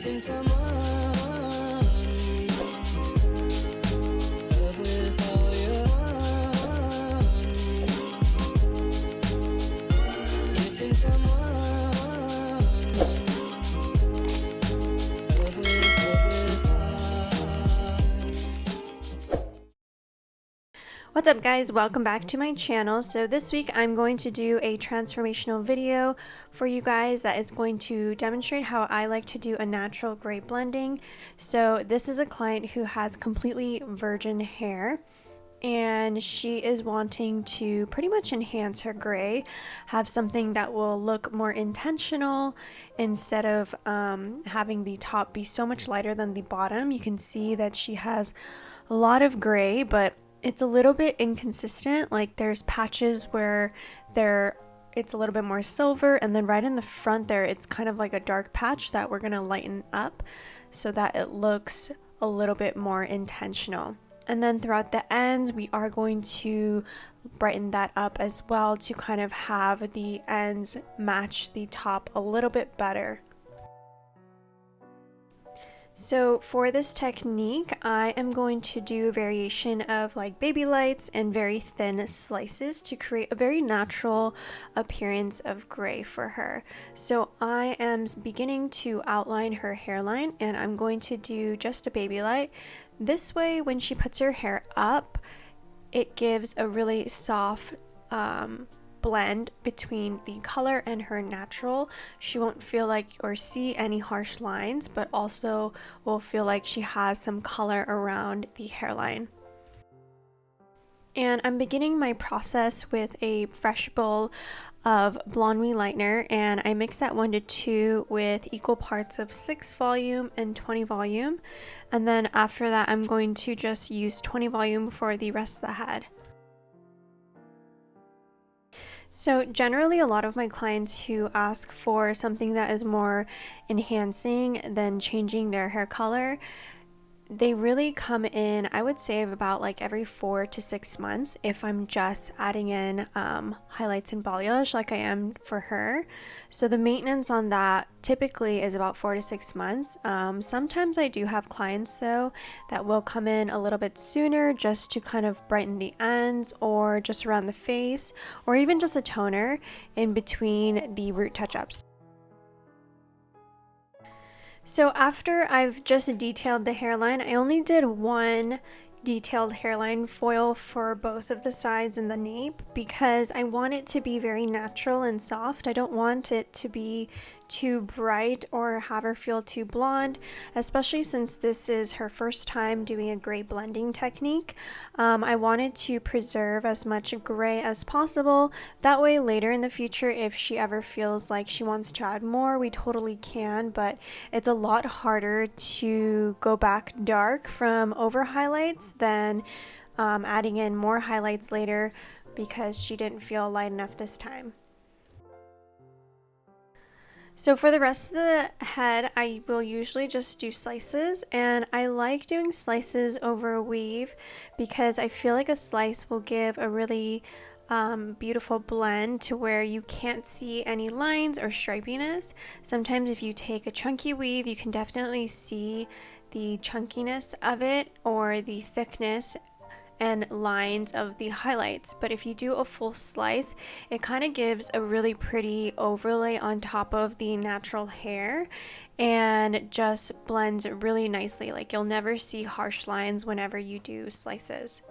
missing someone. Love with all your heart. Missing someone. Love with heart. What's up guys, welcome back to my channel. So this week I'm going to do a transformational video for you guys that is going to demonstrate how I like to do a natural gray blending. So this is a client who has completely virgin hair and she is wanting to pretty much enhance her gray, have something that will look more intentional instead of having the top be so much lighter than the bottom. You can see that she has a lot of gray, but it's a little bit inconsistent. Like there's patches where it's a little bit more silver, and then right in the front there it's kind of like a dark patch that we're gonna lighten up so that it looks a little bit more intentional. And then throughout the ends we are going to brighten that up as well to kind of have the ends match the top a little bit better. So for this technique, I am going to do a variation of like baby lights and very thin slices to create a very natural appearance of gray for her. So I am beginning to outline her hairline, and I'm going to do just a baby light. This way, when she puts her hair up, it gives a really soft blend between the color and her natural. She won't feel like or see any harsh lines, but also will feel like she has some color around the hairline. And I'm beginning my process with a fresh bowl of Blonde Me lightener, and I mix that 1 to 2 with equal parts of 6 volume and 20 volume. And then after that I'm going to just use 20 volume for the rest of the head. So generally a lot of my clients who ask for something that is more enhancing than changing their hair color, they really come in, I would say, about like every 4 to 6 months if I'm just adding in highlights and balayage like I am for her. So the maintenance on that typically is about 4 to 6 months. Sometimes I do have clients though that will come in a little bit sooner just to kind of brighten the ends or just around the face, or even just a toner in between the root touch-ups. So after I've just detailed the hairline, I only did one detailed hairline foil for both of the sides and the nape because I want it to be very natural and soft. I don't want it to be too bright or have her feel too blonde, especially since this is her first time doing a gray blending technique. I wanted to preserve as much gray as possible. That way later in the future, if she ever feels like she wants to add more, we totally can, but it's a lot harder to go back dark from over highlights than adding in more highlights later because she didn't feel light enough this time. So for the rest of the head, I will usually just do slices, and I like doing slices over a weave because I feel like a slice will give a really beautiful blend to where you can't see any lines or stripiness. Sometimes if you take a chunky weave, you can definitely see the chunkiness of it or the thickness and lines of the highlights, but if you do a full slice, it kind of gives a really pretty overlay on top of the natural hair and just blends really nicely. Like you'll never see harsh lines whenever you do slices.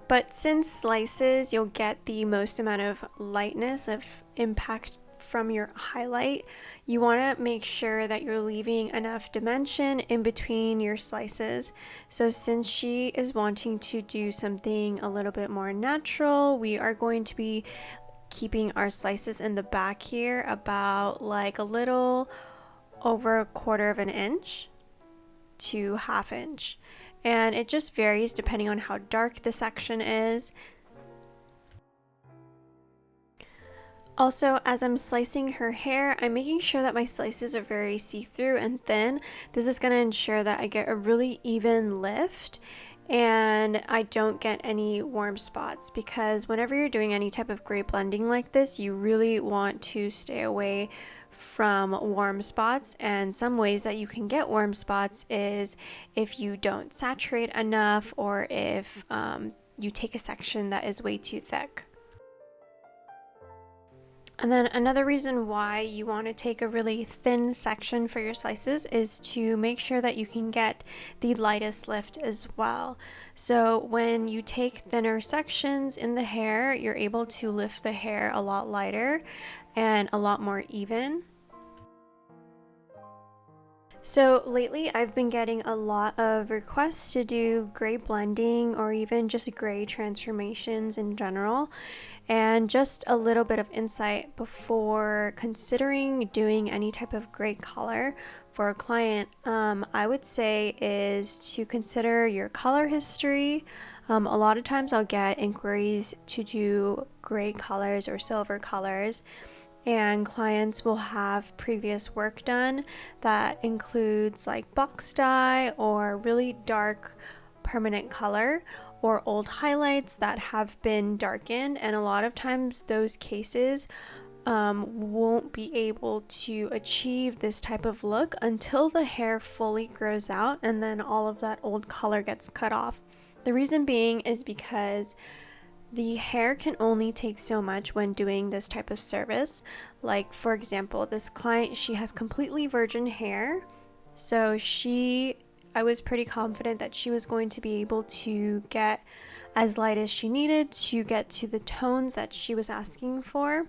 But since slices, you'll get the most amount of lightness of impact from your highlight, you want to make sure that you're leaving enough dimension in between your slices. So since she is wanting to do something a little bit more natural, we are going to be keeping our slices in the back here about like a little over 1/4 of an inch to 1/2 inch, and it just varies depending on how dark the section is. Also, as I'm slicing her hair, I'm making sure that my slices are very see-through and thin. This is going to ensure that I get a really even lift and I don't get any warm spots, because whenever you're doing any type of gray blending like this, you really want to stay away from warm spots. And some ways that you can get warm spots is if you don't saturate enough, or if you take a section that is way too thick. And then another reason why you want to take a really thin section for your slices is to make sure that you can get the lightest lift as well. So when you take thinner sections in the hair, you're able to lift the hair a lot lighter and a lot more even. So lately I've been getting a lot of requests to do gray blending, or even just gray transformations in general. And just a little bit of insight before considering doing any type of gray color for a client, I would say is to consider your color history. A lot of times I'll get inquiries to do gray colors or silver colors, and clients will have previous work done that includes like box dye or really dark permanent color, or old highlights that have been darkened. And a lot of times those cases won't be able to achieve this type of look until the hair fully grows out, and then all of that old color gets cut off. The reason being is because the hair can only take so much when doing this type of service. Like, for example, this client, she has completely virgin hair, so I was pretty confident that she was going to be able to get as light as she needed to get to the tones that she was asking for.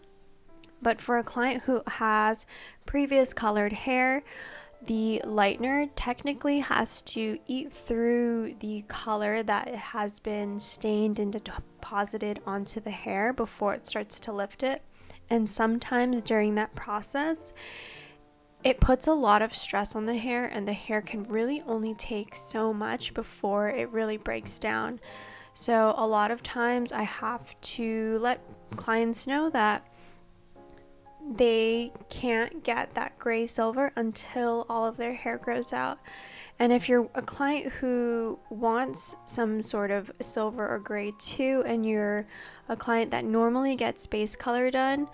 But for a client who has previous colored hair, the lightener technically has to eat through the color that has been stained and deposited onto the hair before it starts to lift it. And sometimes during that process, it puts a lot of stress on the hair, and the hair can really only take so much before it really breaks down. So a lot of times I have to let clients know that they can't get that gray silver until all of their hair grows out. And if you're a client who wants some sort of silver or gray too, and you're a client that normally gets base color done,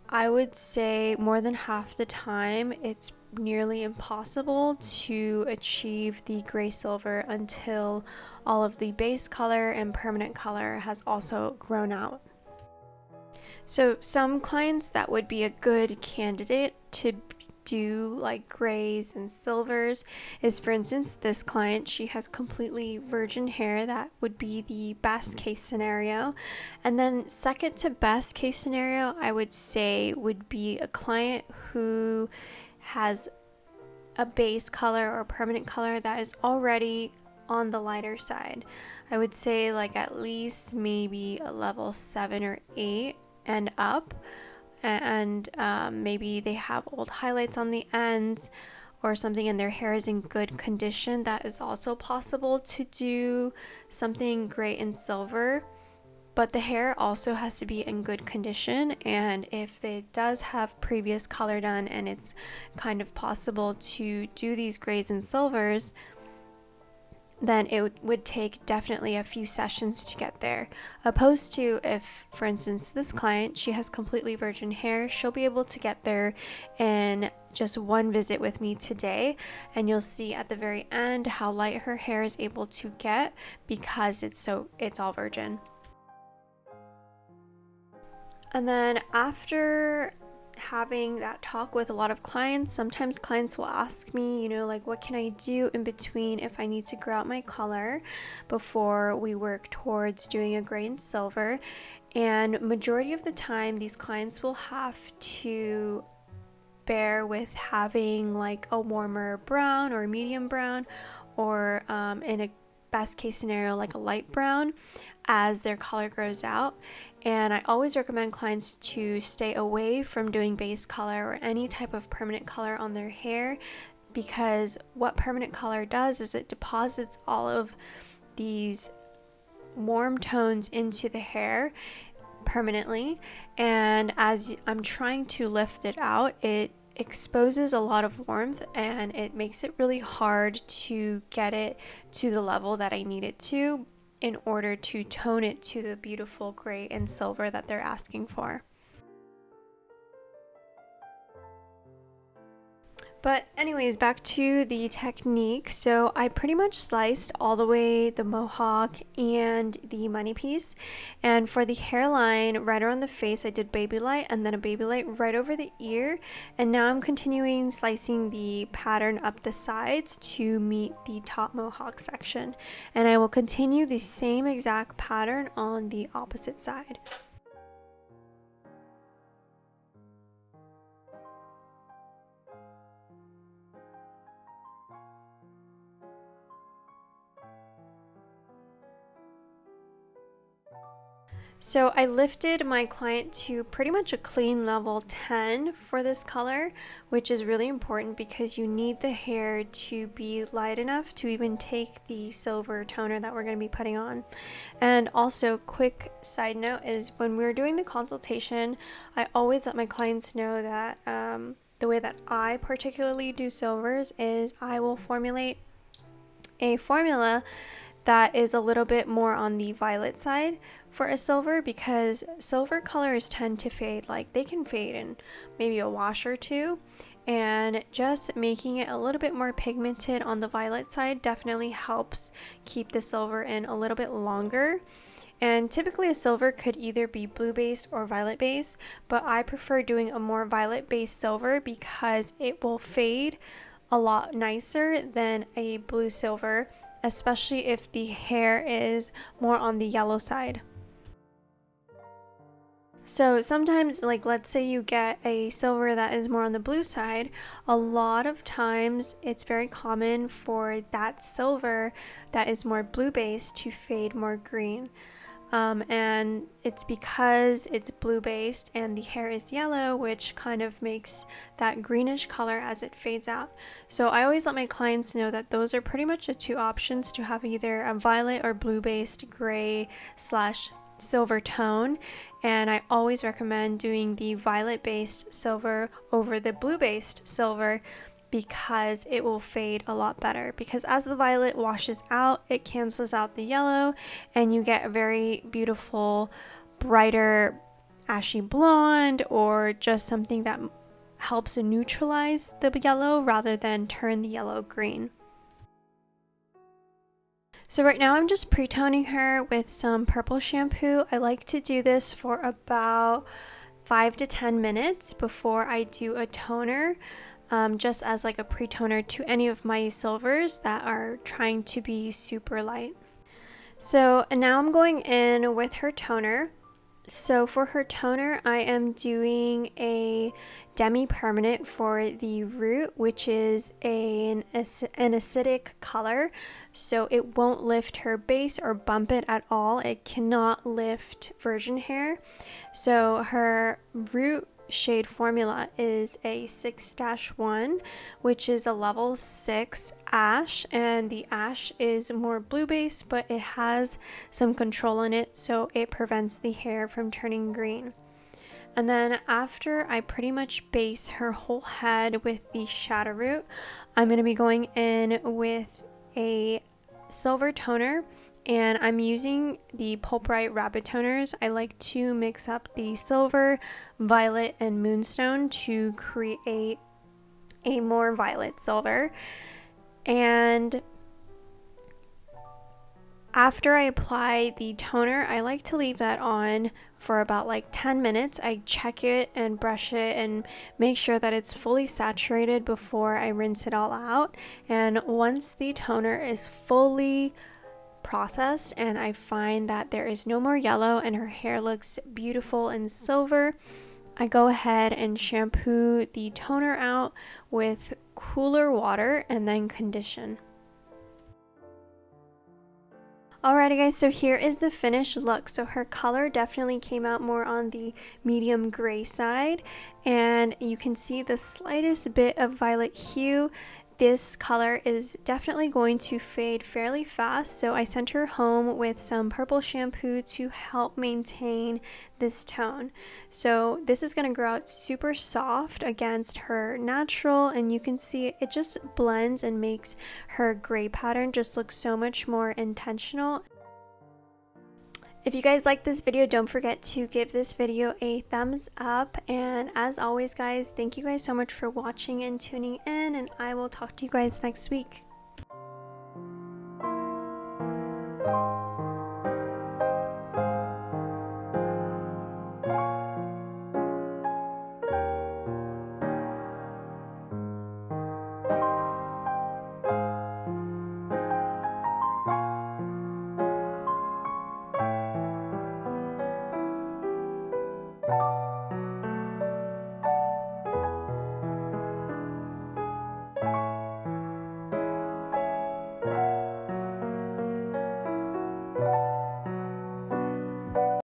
I would say more than half the time it's nearly impossible to achieve the gray silver until all of the base color and permanent color has also grown out. So some clients that would be a good candidate to do like grays and silvers is, for instance, this client. She has completely virgin hair. That would be the best case scenario. And then second to best case scenario, I would say, would be a client who has a base color or permanent color that is already on the lighter side. I would say like at least maybe a level 7 or 8 and up, and maybe they have old highlights on the ends or something, and their hair is in good condition. That is also possible to do something gray and silver, but the hair also has to be in good condition. And if it does have previous color done and it's kind of possible to do these grays and silvers, then it would take definitely a few sessions to get there. Opposed to if, for instance, this client, she has completely virgin hair, she'll be able to get there in just one visit with me today, and you'll see at the very end how light her hair is able to get because it's all virgin. And then after having that talk with a lot of clients, sometimes clients will ask me, like, what can I do in between if I need to grow out my color before we work towards doing a gray and silver. And majority of the time, these clients will have to bear with having like a warmer brown or medium brown, or in a best case scenario, like a light brown as their color grows out. And I always recommend clients to stay away from doing base color or any type of permanent color on their hair, because what permanent color does is it deposits all of these warm tones into the hair permanently, and as I'm trying to lift it out, it exposes a lot of warmth and it makes it really hard to get it to the level that I need it to in order to tone it to the beautiful gray and silver that they're asking for. But anyways, back to the technique. So I pretty much sliced all the way the mohawk and the money piece. And for the hairline right around the face, I did baby light and then a baby light right over the ear. And now I'm continuing slicing the pattern up the sides to meet the top mohawk section. And I will continue the same exact pattern on the opposite side. So I lifted my client to pretty much a clean level 10 for this color, which is really important because you need the hair to be light enough to even take the silver toner that we're going to be putting on. And also, quick side note is when we're doing the consultation, I always let my clients know that the way that I particularly do silvers is I will formulate a formula that is a little bit more on the violet side for a silver, because silver colors tend to fade. Like, they can fade in maybe a wash or two, and just making it a little bit more pigmented on the violet side definitely helps keep the silver in a little bit longer. And typically a silver could either be blue based or violet based, but I prefer doing a more violet based silver because it will fade a lot nicer than a blue silver, especially if the hair is more on the yellow side. So sometimes, like, let's say you get a silver that is more on the blue side, a lot of times it's very common for that silver that is more blue based to fade more green. And it's because it's blue based and the hair is yellow, which kind of makes that greenish color as it fades out. So I always let my clients know that those are pretty much the two options to have either a violet or blue based gray / silver tone. And I always recommend doing the violet based silver over the blue based silver, because it will fade a lot better, because as the violet washes out, it cancels out the yellow and you get a very beautiful brighter ashy blonde, or just something that helps neutralize the yellow rather than turn the yellow green. So right now I'm just pre-toning her with some purple shampoo. I like to do this for about 5 to 10 minutes before I do a toner. Just as like a pre-toner to any of my silvers that are trying to be super light. So now I'm going in with her toner. So for her toner, I am doing a demi-permanent for the root, which is an acidic color. So it won't lift her base or bump it at all. It cannot lift virgin hair. So her root shade formula is a 6-1, which is a level 6 ash, and the ash is more blue based, but it has some control in it, so it prevents the hair from turning green. And then after I pretty much base her whole head with the shadow root, I'm going to be going in with a silver toner. And I'm using the Pulprite Rapid Toners. I like to mix up the silver, violet, and moonstone to create a more violet silver. And after I apply the toner, I like to leave that on for about like 10 minutes. I check it and brush it and make sure that it's fully saturated before I rinse it all out. And once the toner is fully processed and I find that there is no more yellow and her hair looks beautiful and silver, I go ahead and shampoo the toner out with cooler water and then condition. Alrighty guys, so here is the finished look. So her color definitely came out more on the medium gray side, and you can see the slightest bit of violet hue. this color is definitely going to fade fairly fast, so I sent her home with some purple shampoo to help maintain this tone. So this is going to grow out super soft against her natural, and you can see it just blends and makes her gray pattern just look so much more intentional. If you guys like this video, don't forget to give this video a thumbs up, and as always guys, thank you guys so much for watching and tuning in, and I will talk to you guys next week.